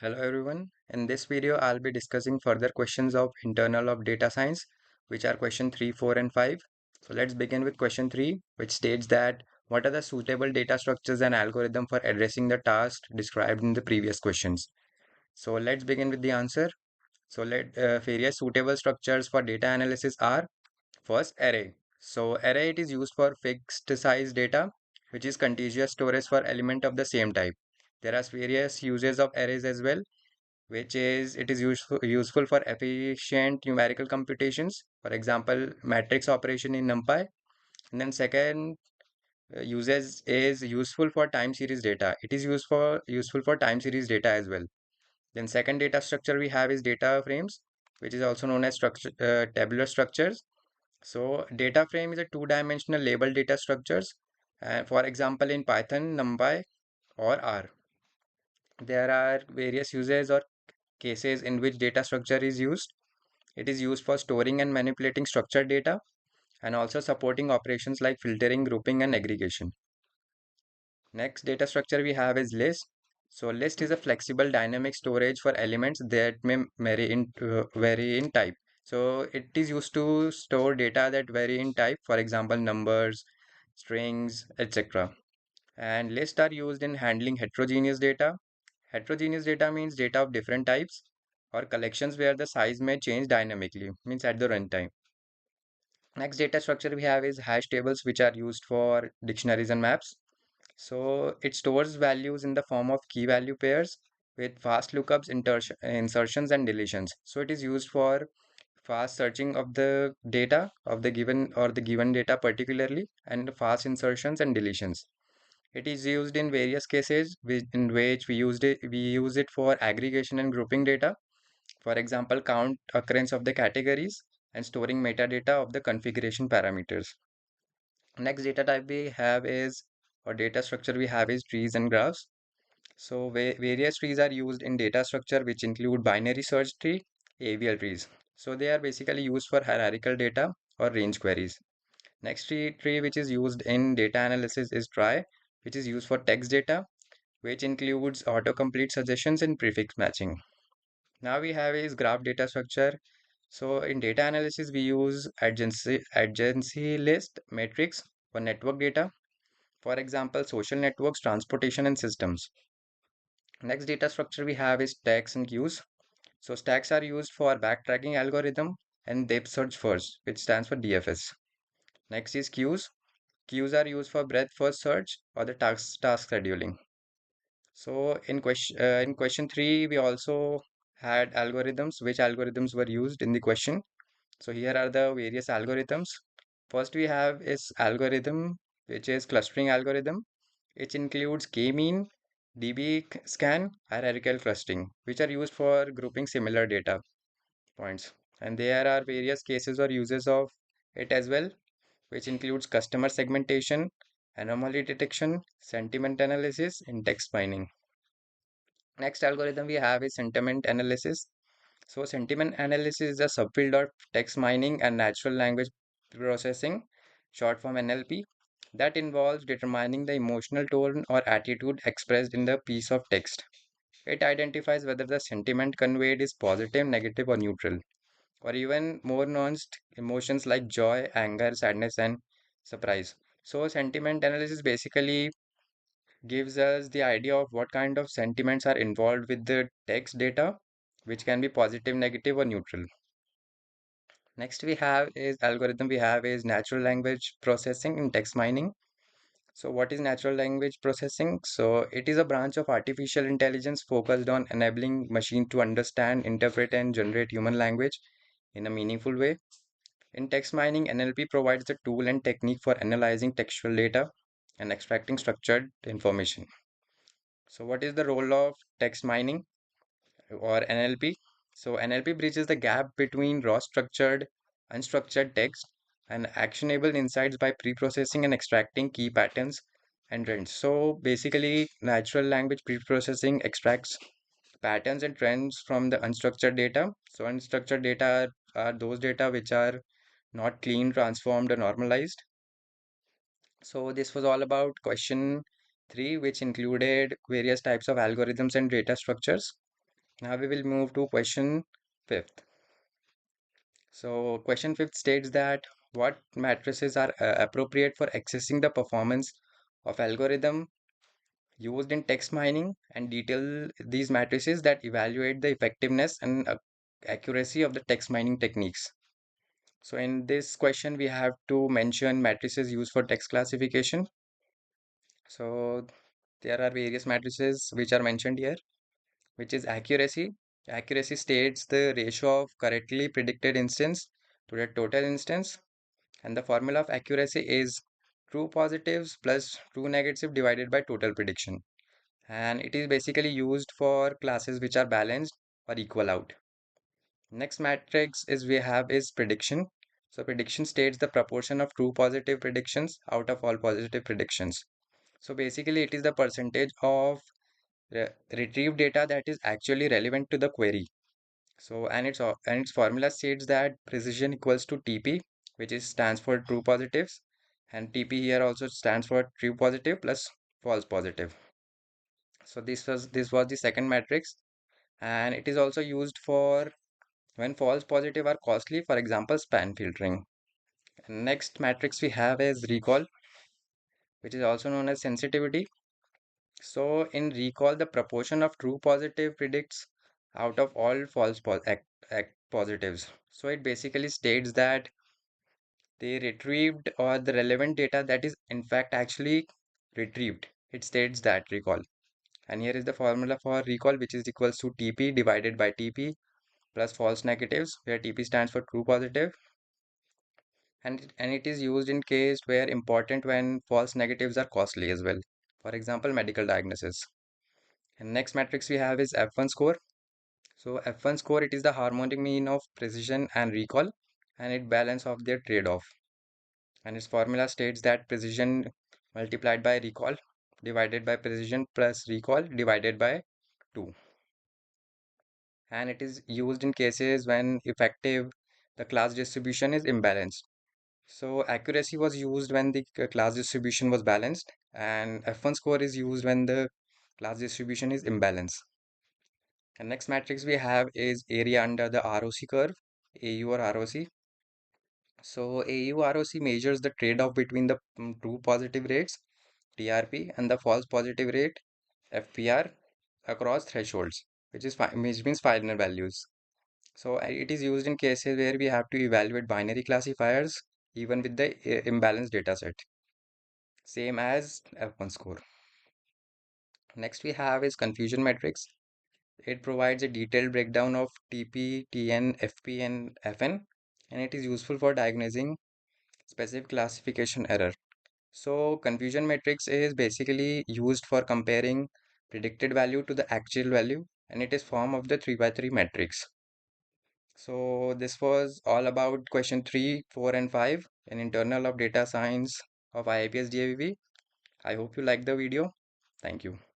Hello everyone. In this video, I'll be discussing further questions of internal of data science, which are question 3, 4, and 5. So let's begin with question 3, which states that what are the suitable data structures and algorithm for addressing the task described in the previous questions. So let's begin with the answer. So various suitable structures for data analysis are first array. So array it is used for fixed size data, which is contiguous storage for element of the same type. There are various uses of arrays as well, which is it is useful for efficient numerical computations, for example matrix operation in numpy. And then second uses is useful for time series data. It is useful for time series data as well. Then second data structure we have is data frames, which is also known as tabular structures. So data frame is a two-dimensional label data structures, for example in Python, NumPy, or R. There are various uses or cases in which data structure is used. It is used for storing and manipulating structured data and also supporting operations like filtering, grouping, and aggregation. Next data structure we have is list. So list is a flexible dynamic storage for elements that may vary in type. So it is used to store data that vary in type, for example, numbers, strings, etc. And lists are used in handling heterogeneous data. Heterogeneous data means data of different types or collections where the size may change dynamically, means at the runtime. Next data structure we have is hash tables, which are used for dictionaries and maps. So it stores values in the form of key value pairs with fast lookups, insertions, and deletions. So it is used for fast searching of the data of the given data particularly, and fast insertions and deletions. It is used in various cases in which we use it for aggregation and grouping data. For example, count occurrence of the categories and storing metadata of the configuration parameters. Next data type we have is, or data structure we have is trees and graphs. So various trees are used in data structure, which include binary search tree, AVL trees. So they are basically used for hierarchical data or range queries. Next tree which is used in data analysis is trie, which is used for text data, which includes autocomplete suggestions and prefix matching. Now we have is graph data structure. So in data analysis, we use adjacency list matrix for network data. For example, social networks, transportation, and systems. Next data structure we have is stacks and queues. So stacks are used for backtracking algorithm and depth search first, which stands for DFS. Next is queues. Queues are used for breadth first search or the task scheduling. So in question 3, we also had algorithms. Which algorithms were used in the question? So here are the various algorithms. First we have is algorithm, which is clustering algorithm. It includes k-mean, db-scan, hierarchical clustering, which are used for grouping similar data points. And there are various cases or uses of it as well, which includes customer segmentation, anomaly detection, sentiment analysis, and text mining. Next algorithm we have is sentiment analysis. So sentiment analysis is a subfield of text mining and natural language processing, short form NLP, that involves determining the emotional tone or attitude expressed in the piece of text. It identifies whether the sentiment conveyed is positive, negative, or neutral, or even more nuanced emotions like joy, anger, sadness, and surprise. So sentiment analysis basically gives us the idea of what kind of sentiments are involved with the text data, which can be positive, negative, or neutral. Next we have is natural language processing in text mining. So what is natural language processing? So it is a branch of artificial intelligence focused on enabling machine to understand, interpret, and generate human language in a meaningful way. In text mining, NLP provides the tool and technique for analyzing textual data and extracting structured information. So what is the role of text mining or NLP? So NLP bridges the gap between raw structured, unstructured text and actionable insights by pre-processing and extracting key patterns and trends. So basically, natural language pre-processing extracts patterns and trends from the unstructured data. So unstructured data are those data which are not clean, transformed, or normalized. So this was all about question 3, which included various types of algorithms and data structures. Now we will move to question fifth. So question fifth states that what matrices are appropriate for accessing the performance of algorithm used in text mining, and detail these matrices that evaluate the effectiveness and accuracy of the text mining techniques. So in this question, we have to mention matrices used for text classification. So there are various matrices which are mentioned here, which is accuracy. Accuracy states the ratio of correctly predicted instance to the total instance, and the formula of accuracy is true positives plus true negative divided by total prediction. And it is basically used for classes which are balanced or equal out. Next matrix is we have is prediction. So prediction states the proportion of true positive predictions out of all positive predictions. So basically it is the percentage of retrieved data that is actually relevant to the query. So and its formula states that precision equals to TP, which is stands for true positives, and TP here also stands for true positive plus false positive. So this was the second matrix, and it is also used for when false positive are costly, for example, span filtering. Next matrix we have is recall, which is also known as sensitivity. So in recall, the proportion of true positive predicts out of all positives. So it basically states that they retrieved or the relevant data that is in fact actually retrieved. It states that recall. And here is the formula for recall, which is equals to TP divided by TP plus false negatives, where TP stands for true positive, and it is used in case where important when false negatives are costly as well. For example, medical diagnosis. And next matrix we have is F1 score. So F1 score, it is the harmonic mean of precision and recall, and it balance of their trade-off. And its formula states that precision multiplied by recall divided by precision plus recall divided by 2. And it is used in cases when effective the class distribution is imbalanced. So accuracy was used when the class distribution was balanced, and F1 score is used when the class distribution is imbalanced. And next matrix we have is area under the ROC curve, AU or ROC. So AU ROC measures the trade-off between the true positive rates, TRP, and the false positive rate, FPR, across thresholds, which means final values. So it is used in cases where we have to evaluate binary classifiers even with the imbalanced data set, same as F1 score. Next we have is confusion matrix. It provides a detailed breakdown of TP, TN, FP, and FN, and it is useful for diagnosing specific classification error. So confusion matrix is basically used for comparing predicted value to the actual value, and it is form of the 3 by 3 matrix. So this was all about question 3, 4, and 5 in internal of data science of IIPS DAVV. I hope you liked the video. Thank you.